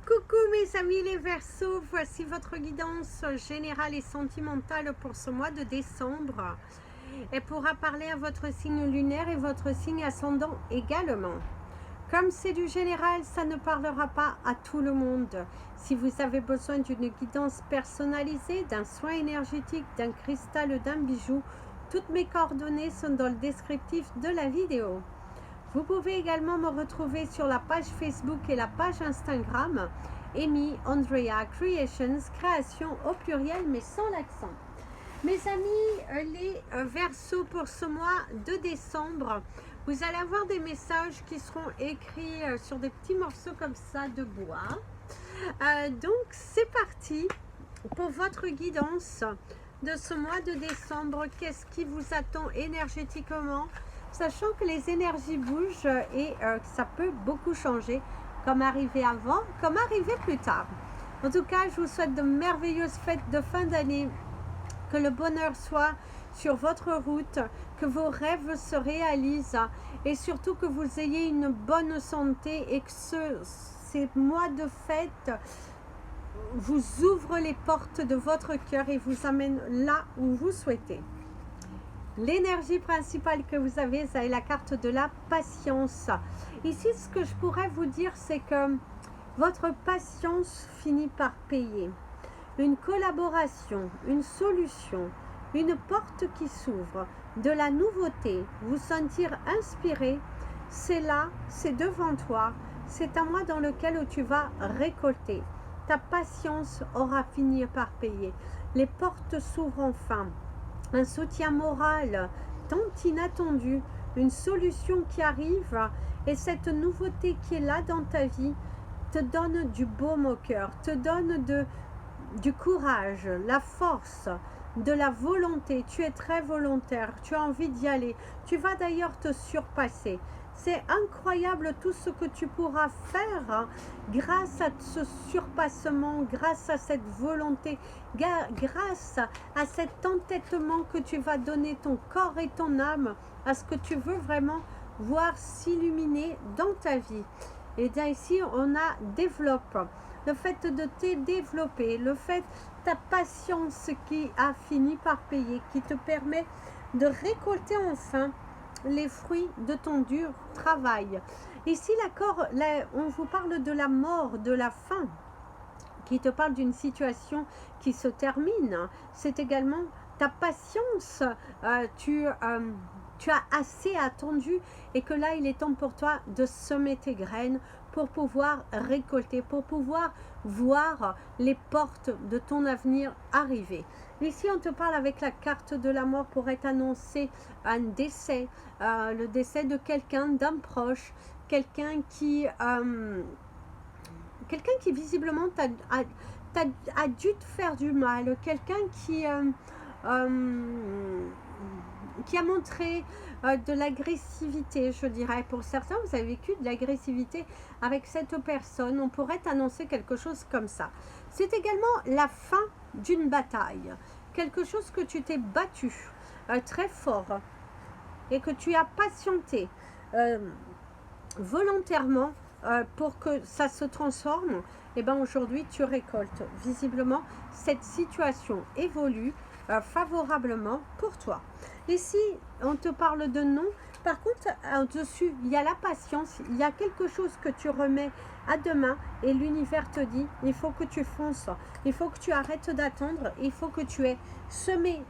Coucou mes amis les Verseaux, voici votre guidance générale et sentimentale pour ce mois de décembre. Elle pourra parler à votre signe lunaire et votre signe ascendant également. Comme c'est du général, ça ne parlera pas à tout le monde. Si vous avez besoin d'une guidance personnalisée, d'un soin énergétique, d'un cristal, d'un bijou, toutes mes coordonnées sont dans le descriptif de la vidéo. Vous pouvez également me retrouver sur la page Facebook et la page Instagram Amy Andrea Creations, création au pluriel mais sans l'accent. Mes amis, les Verseaux pour ce mois de décembre, vous allez avoir des messages qui seront écrits sur des petits morceaux comme ça de bois. Donc c'est parti pour votre guidance de ce mois de décembre. Qu'est-ce qui vous attend énergétiquement? Sachant que les énergies bougent et que ça peut beaucoup changer, comme arriver avant, comme arriver plus tard. En tout cas, je vous souhaite de merveilleuses fêtes de fin d'année, que le bonheur soit sur votre route, que vos rêves se réalisent et surtout que vous ayez une bonne santé et que ces mois de fête vous ouvrent les portes de votre cœur et vous amènent là où vous souhaitez. L'énergie principale que vous avez, c'est la carte de la patience. Ici, ce que je pourrais vous dire, c'est que votre patience finit par payer. Une collaboration, une solution, une porte qui s'ouvre, de la nouveauté, vous sentir inspiré, c'est là, c'est devant toi, c'est un mois dans lequel tu vas récolter. Ta patience aura fini par payer. Les portes s'ouvrent enfin. Un soutien moral tant inattendu, une solution qui arrive et cette nouveauté qui est là dans ta vie te donne du baume au cœur, te donne du courage, la force, de la volonté. Tu es très volontaire, tu as envie d'y aller, tu vas d'ailleurs te surpasser. C'est incroyable tout ce que tu pourras faire grâce à ce surpassement, grâce à cette volonté, grâce à cet entêtement que tu vas donner ton corps et ton âme à ce que tu veux vraiment voir s'illuminer dans ta vie. Et bien ici, on a développe. Le fait de te développer, le fait ta patience qui a fini par payer, qui te permet de récolter enfin les fruits de ton dur travail. Ici, on vous parle de la mort, de la fin, qui te parle d'une situation qui se termine. C'est également ta patience. Tu as assez attendu et que là, il est temps pour toi de semer tes graines pour pouvoir récolter, pour pouvoir voir les portes de ton avenir arriver. Ici, on te parle avec la carte de la mort pour être annoncé un décès, le décès de quelqu'un, d'un proche, quelqu'un qui visiblement a dû te faire du mal, quelqu'un qui a montré de l'agressivité, je dirais. Pour certains, vous avez vécu de l'agressivité avec cette personne. On pourrait t'annoncer quelque chose comme ça. C'est également la fin d'une bataille. Quelque chose que tu t'es battu très fort et que tu as patienté volontairement pour que ça se transforme. Et bien aujourd'hui, tu récoltes. Visiblement, cette situation évolue favorablement pour toi. Ici, on te parle de non. Par contre, au-dessus, il y a la patience. Il y a quelque chose que tu remets à demain et l'univers te dit, il faut que tu fonces. Il faut que tu arrêtes d'attendre. Il faut que tu aies semé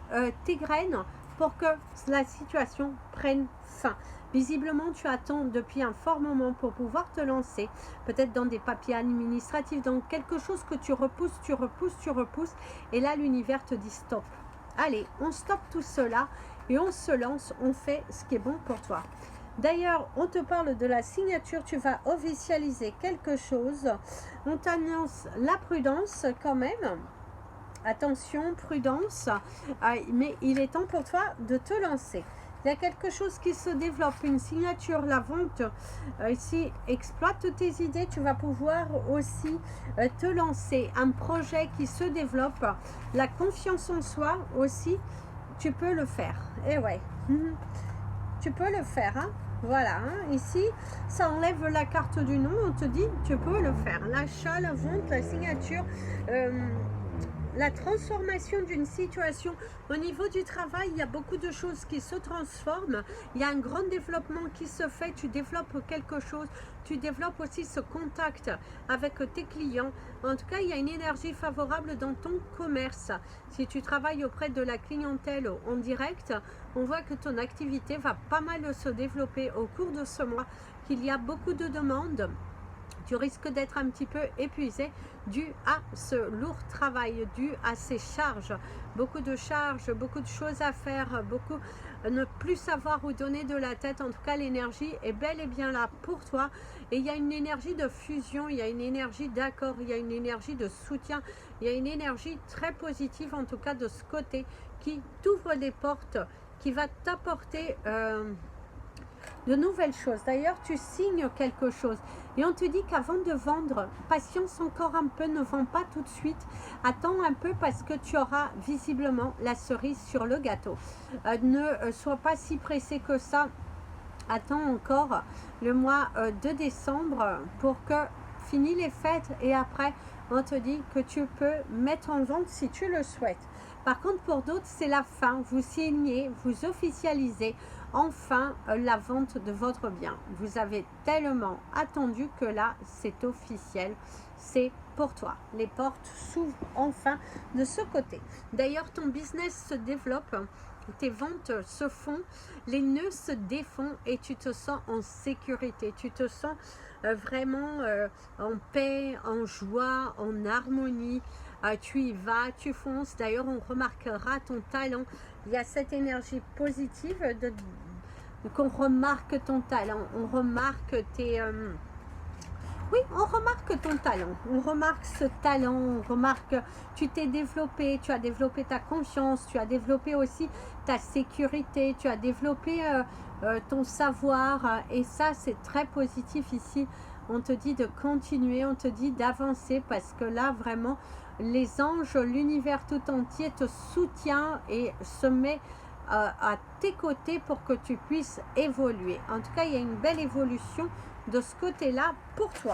tes graines pour que la situation prenne fin. Visiblement, tu attends depuis un fort moment pour pouvoir te lancer, peut-être dans des papiers administratifs, dans quelque chose que tu repousses, et là, l'univers te dit stop. Allez, on stoppe tout cela et on se lance, on fait ce qui est bon pour toi. D'ailleurs, on te parle de la signature, tu vas officialiser quelque chose. On t'annonce la prudence quand même. Attention, prudence, mais il est temps pour toi de te lancer. Il y a quelque chose qui se développe, une signature, la vente. Ici, exploite tes idées, tu vas pouvoir aussi te lancer. Un projet qui se développe, la confiance en soi aussi, tu peux le faire. Et ouais, tu peux le faire. Hein. Voilà, hein. Ici, ça enlève la carte du nom, on te dit, tu peux le faire. L'achat, la vente, la signature, la transformation d'une situation. Au niveau du travail, il y a beaucoup de choses qui se transforment. Il y a un grand développement qui se fait. Tu développes quelque chose. Tu développes aussi ce contact avec tes clients. En tout cas, il y a une énergie favorable dans ton commerce. Si tu travailles auprès de la clientèle en direct, on voit que ton activité va pas mal se développer au cours de ce mois, qu'il y a beaucoup de demandes. Tu risques d'être un petit peu épuisé dû à ce lourd travail, dû à ces charges. Beaucoup de charges, beaucoup de choses à faire, beaucoup ne plus savoir où donner de la tête. En tout cas, l'énergie est bel et bien là pour toi. Et il y a une énergie de fusion, il y a une énergie d'accord, il y a une énergie de soutien, il y a une énergie très positive en tout cas de ce côté qui t'ouvre des portes, qui va t'apporter de nouvelles choses. D'ailleurs, tu signes quelque chose et on te dit qu'avant de vendre, patience encore un peu, ne vends pas tout de suite. Attends un peu parce que tu auras visiblement la cerise sur le gâteau. Ne sois pas si pressé que ça. Attends encore le mois de décembre pour que fini les fêtes et après on te dit que tu peux mettre en vente si tu le souhaites. Par contre, pour d'autres, c'est la fin. Vous signez, vous officialisez enfin la vente de votre bien. Vous avez tellement attendu que là, c'est officiel. C'est pour toi. Les portes s'ouvrent enfin de ce côté. D'ailleurs, ton business se développe. Tes ventes se font, les nœuds se défont et tu te sens en sécurité. Tu te sens vraiment en paix, en joie, en harmonie. Tu y vas, tu fonces. D'ailleurs, on remarquera ton talent. Il y a cette énergie positive qu'on remarque ton talent. On remarque tes... oui, on remarque ton talent. On remarque ce talent. On remarque tu t'es développé. Tu as développé ta confiance. Tu as développé aussi ta sécurité. Tu as développé ton savoir. Et ça, c'est très positif ici. On te dit de continuer. On te dit d'avancer parce que là, vraiment... les anges, l'univers tout entier te soutient et se met à tes côtés pour que tu puisses évoluer. En tout cas, il y a une belle évolution de ce côté-là pour toi.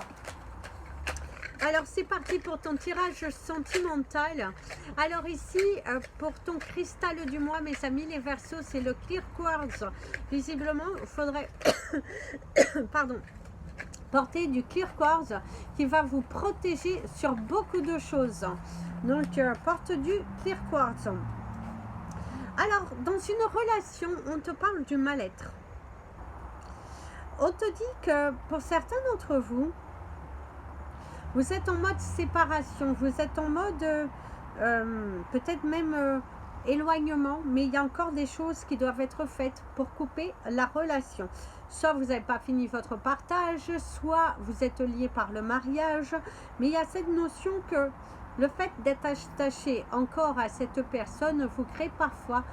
Alors, c'est parti pour ton tirage sentimental. Alors ici, pour ton cristal du mois, mes amis, les Verseaux, c'est le Clear Quartz. Visiblement, il faudrait... pardon. Porter du Clear Quartz qui va vous protéger sur beaucoup de choses. Donc, porte du Clear Quartz. Alors, dans une relation, on te parle du mal-être. On te dit que pour certains d'entre vous, vous êtes en mode séparation, vous êtes en mode peut-être même éloignement, mais il y a encore des choses qui doivent être faites pour couper la relation. Soit vous n'avez pas fini votre partage, soit vous êtes lié par le mariage, mais il y a cette notion que le fait d'être attaché encore à cette personne vous crée parfois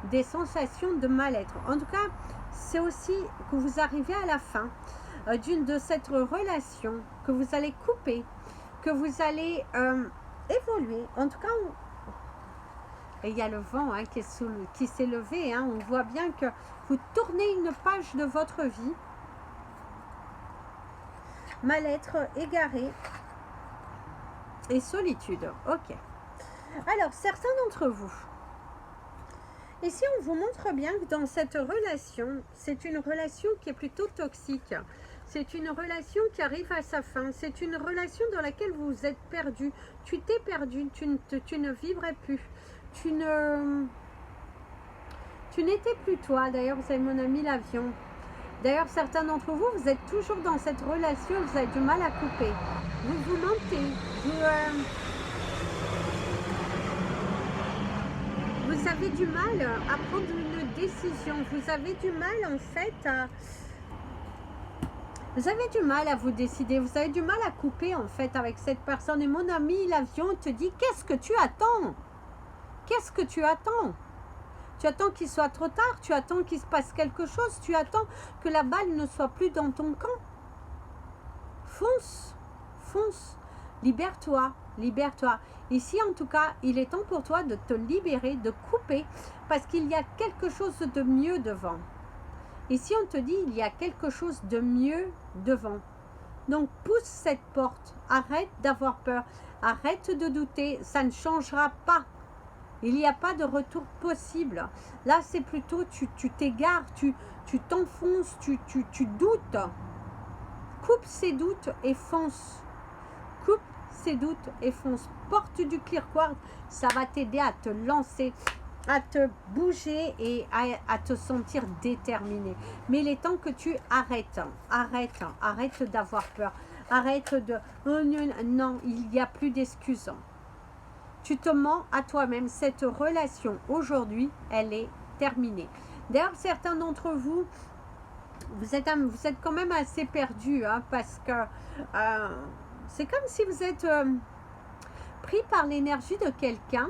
des sensations de mal-être. En tout cas, c'est aussi que vous arrivez à la fin de cette relation, que vous allez couper, que vous allez évoluer. En tout cas, et il y a le vent hein, qui s'est levé. Hein. On voit bien que vous tournez une page de votre vie. Mal-être, égaré et solitude. Ok. Alors, certains d'entre vous. Ici, on vous montre bien que dans cette relation, c'est une relation qui est plutôt toxique. C'est une relation qui arrive à sa fin. C'est une relation dans laquelle vous êtes perdu. Tu t'es perdu. Tu ne vibrais plus. Tu n'étais plus toi. D'ailleurs, vous avez mon ami l'avion. D'ailleurs, certains d'entre vous, vous êtes toujours dans cette relation, vous avez du mal à couper. Vous vous mentez. Vous avez du mal à prendre une décision. Vous avez du mal, en fait, à... Vous avez du mal à vous décider. Vous avez du mal à couper, en fait, avec cette personne. Et mon ami l'avion te dit, qu'est-ce que tu attends? Qu'est-ce que tu attends? Tu attends qu'il soit trop tard, tu attends qu'il se passe quelque chose, tu attends que la balle ne soit plus dans ton camp. Fonce, fonce, libère-toi, libère-toi. Ici, en tout cas, il est temps pour toi de te libérer, de couper, parce qu'il y a quelque chose de mieux devant. Ici, on te dit, il y a quelque chose de mieux devant. Donc, pousse cette porte. Arrête d'avoir peur. Arrête de douter. Ça ne changera pas. Il n'y a pas de retour possible. Là, c'est plutôt, tu t'égares, tu t'enfonces, tu doutes. Coupe ces doutes et fonce. Coupe ces doutes et fonce. Porte du clear quartz, ça va t'aider à te lancer, à te bouger et à te sentir déterminé. Mais il est temps que tu arrêtes. Arrête d'avoir peur. Arrête de... Non, il n'y a plus d'excuses. Tu te mens à toi-même. Cette relation, aujourd'hui, elle est terminée. D'ailleurs, certains d'entre vous, vous êtes quand même assez perdus, hein, parce que c'est comme si vous êtes pris par l'énergie de quelqu'un.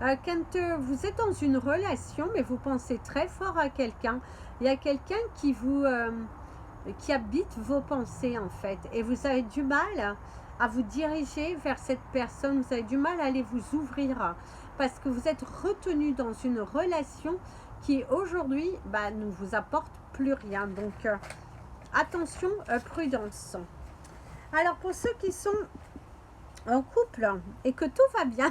Quand vous êtes dans une relation, mais vous pensez très fort à quelqu'un, il y a quelqu'un qui habite vos pensées, en fait, et vous avez du mal à vous diriger vers cette personne, vous avez du mal à aller vous ouvrir, parce que vous êtes retenu dans une relation qui, aujourd'hui, ne vous apporte plus rien. Donc, attention, prudence. Alors, pour ceux qui sont en couple et que tout va bien,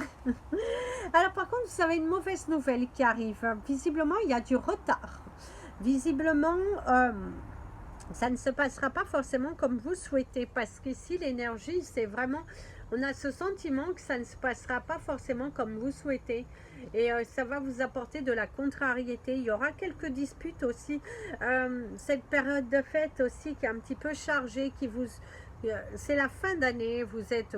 alors par contre, vous avez une mauvaise nouvelle qui arrive. Visiblement, il y a du retard. Visiblement, ça ne se passera pas forcément comme vous souhaitez, parce qu'ici, l'énergie, c'est vraiment... On a ce sentiment que ça ne se passera pas forcément comme vous souhaitez. Et ça va vous apporter de la contrariété. Il y aura quelques disputes aussi. Cette période de fête aussi qui est un petit peu chargée, qui vous... c'est la fin d'année, vous êtes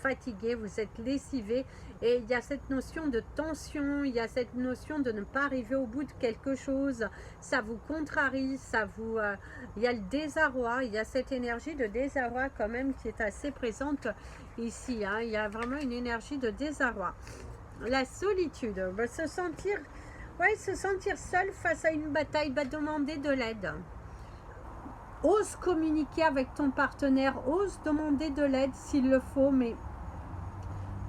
fatigué, vous êtes lessivé, et il y a cette notion de tension, il y a cette notion de ne pas arriver au bout de quelque chose, ça vous contrarie, il y a le désarroi, il y a cette énergie de désarroi quand même qui est assez présente ici, hein. Il y a vraiment une énergie de désarroi. La solitude, se sentir seul face à une bataille, demander de l'aide. Ose communiquer avec ton partenaire, ose demander de l'aide s'il le faut, mais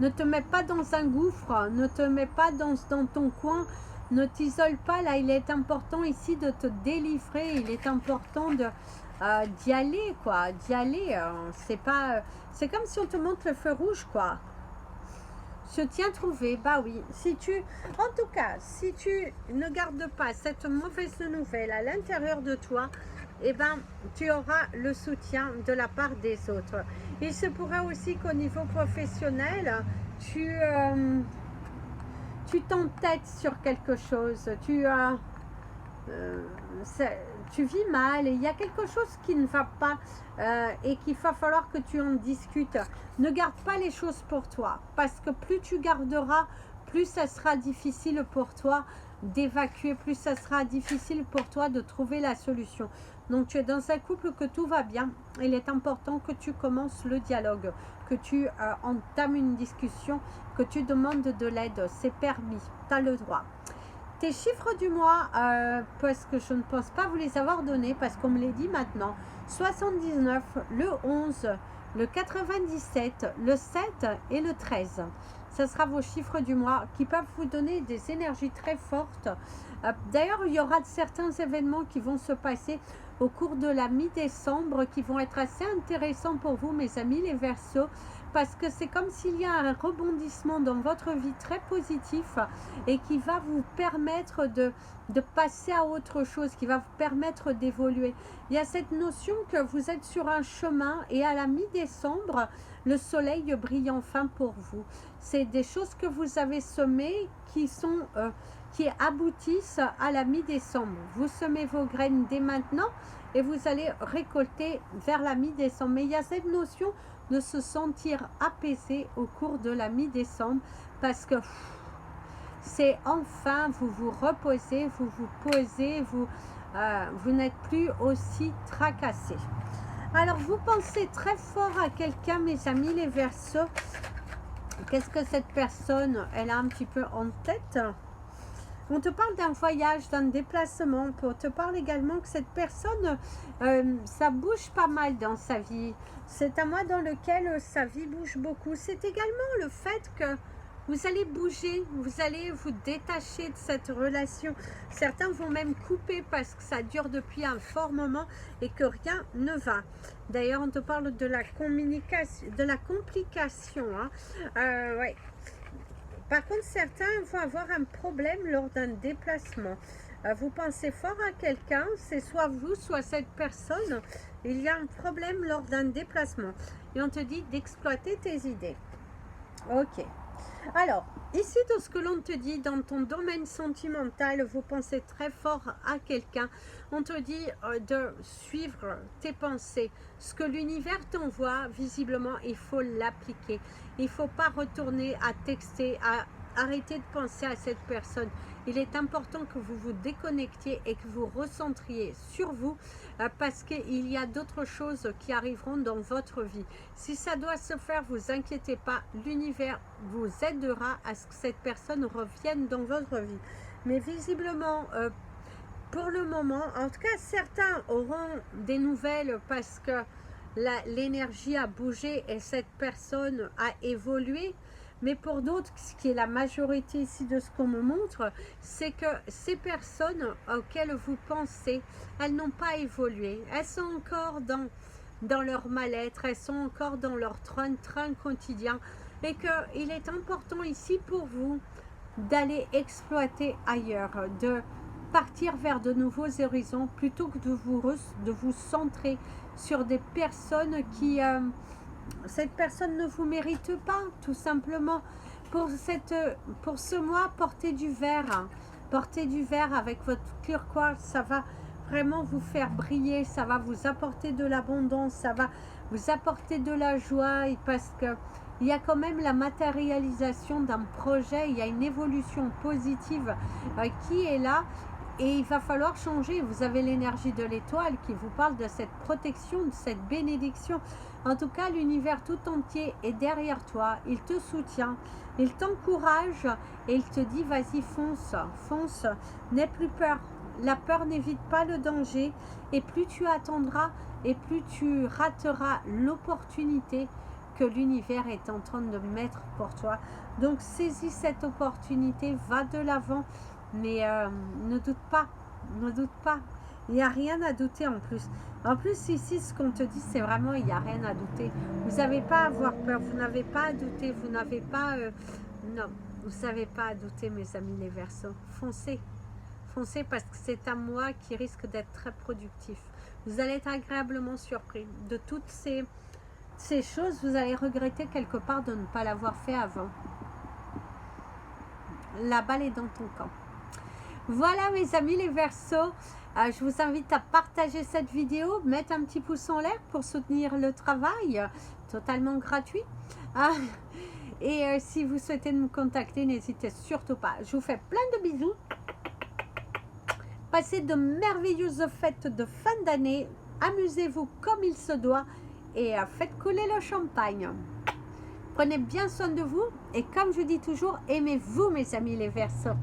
ne te mets pas dans un gouffre, ne te mets pas dans ton coin, ne t'isole pas. Là, il est important ici de te délivrer, il est important d'y aller, quoi, d'y aller. C'est comme si on te montre le feu rouge, quoi. Je tiens trouvé, oui. En tout cas, si tu ne gardes pas cette mauvaise nouvelle à l'intérieur de toi, tu auras le soutien de la part des autres. Il se pourrait aussi qu'au niveau professionnel, tu t'entêtes sur quelque chose, tu vis mal, et il y a quelque chose qui ne va pas et qu'il va falloir que tu en discutes. Ne garde pas les choses pour toi, parce que plus tu garderas, plus ça sera difficile pour toi d'évacuer, plus ça sera difficile pour toi de trouver la solution. Donc tu es dans un couple que tout va bien, il est important que tu commences le dialogue, que tu entames une discussion, que tu demandes de l'aide, c'est permis, tu as le droit. Tes chiffres du mois, parce que je ne pense pas vous les avoir donnés, parce qu'on me les dit maintenant, 79, le 11, le 97, le 7 et le 13. Ce sera vos chiffres du mois qui peuvent vous donner des énergies très fortes. D'ailleurs, il y aura certains événements qui vont se passer au cours de la mi-décembre qui vont être assez intéressants pour vous, mes amis les Verseaux, parce que c'est comme s'il y a un rebondissement dans votre vie très positif et qui va vous permettre de passer à autre chose, qui va vous permettre d'évoluer. Il y a cette notion que vous êtes sur un chemin et à la mi-décembre, le soleil brille enfin pour vous. C'est des choses que vous avez semées qui aboutissent à la mi-décembre. Vous semez vos graines dès maintenant et vous allez récolter vers la mi-décembre. Mais il y a cette notion de se sentir apaisé au cours de la mi-décembre, parce que c'est enfin, vous vous reposez, vous vous posez, vous n'êtes plus aussi tracassé. Alors, vous pensez très fort à quelqu'un, mes amis les Verseaux. Qu'est-ce que cette personne, elle a un petit peu en tête? On te parle d'un voyage, d'un déplacement. On te parle également que cette personne, ça bouge pas mal dans sa vie. C'est un mois dans lequel sa vie bouge beaucoup. C'est également le fait que Vous allez bouger, vous allez vous détacher de cette relation. Certains vont même couper parce que ça dure depuis un fort moment et que rien ne va. D'ailleurs, on te parle de la communication, de la complication. Hein. Ouais. Par contre, certains vont avoir un problème lors d'un déplacement. Vous pensez fort à quelqu'un, c'est soit vous, soit cette personne. Il y a un problème lors d'un déplacement. Et on te dit d'exploiter tes idées. Ok. Alors, ici, dans ce que l'on te dit, dans ton domaine sentimental, vous pensez très fort à quelqu'un. On te dit de suivre tes pensées. Ce que l'univers t'envoie, visiblement, il faut l'appliquer. Il ne faut pas retourner à texter, à arrêter de penser à cette personne. Il est important que vous vous déconnectiez et que vous recentriez sur vous parce qu'il y a d'autres choses qui arriveront dans votre vie. Si ça doit se faire, vous inquiétez pas, l'univers vous aidera à ce que cette personne revienne dans votre vie. Mais visiblement, pour le moment, en tout cas, certains auront des nouvelles parce que l'énergie a bougé et cette personne a évolué. Mais pour d'autres, ce qui est la majorité ici de ce qu'on me montre, c'est que ces personnes auxquelles vous pensez, elles n'ont pas évolué. Elles sont encore dans leur mal-être, elles sont encore dans leur train quotidien. Et qu'il est important ici pour vous d'aller exploiter ailleurs, de partir vers de nouveaux horizons, plutôt que de vous centrer sur des personnes qui... cette personne ne vous mérite pas, tout simplement. Pour ce mois, portez du vert. Hein. Portez du vert avec votre turquoise, ça va vraiment vous faire briller, ça va vous apporter de l'abondance, ça va vous apporter de la joie, parce que il y a quand même la matérialisation d'un projet, il y a une évolution positive qui est là. Et il va falloir changer. Vous avez l'énergie de l'étoile qui vous parle de cette protection, de cette bénédiction. En tout cas, l'univers tout entier est derrière toi. Il te soutient, il t'encourage et il te dit vas-y, fonce, fonce. N'aie plus peur. La peur n'évite pas le danger. Et plus tu attendras et plus tu rateras l'opportunité que l'univers est en train de mettre pour toi. Donc, saisis cette opportunité, va de l'avant. Mais ne doute pas, il n'y a rien à douter en plus. En plus ici, ce qu'on te dit, c'est vraiment, il n'y a rien à douter. Vous n'avez pas à avoir peur, vous n'avez pas à douter, vous n'avez pas... non, vous n'avez pas à douter, mes amis les Verseaux. Foncez, foncez parce que c'est un mois qui risque d'être très productif. Vous allez être agréablement surpris de toutes ces choses. Vous allez regretter quelque part de ne pas l'avoir fait avant. La balle est dans ton camp. Voilà mes amis les Verseaux, je vous invite à partager cette vidéo, mettre un petit pouce en l'air pour soutenir le travail, totalement gratuit. Et si vous souhaitez me contacter, n'hésitez surtout pas. Je vous fais plein de bisous. Passez de merveilleuses fêtes de fin d'année. Amusez-vous comme il se doit et faites couler le champagne. Prenez bien soin de vous et comme je dis toujours, aimez-vous mes amis les Verseaux.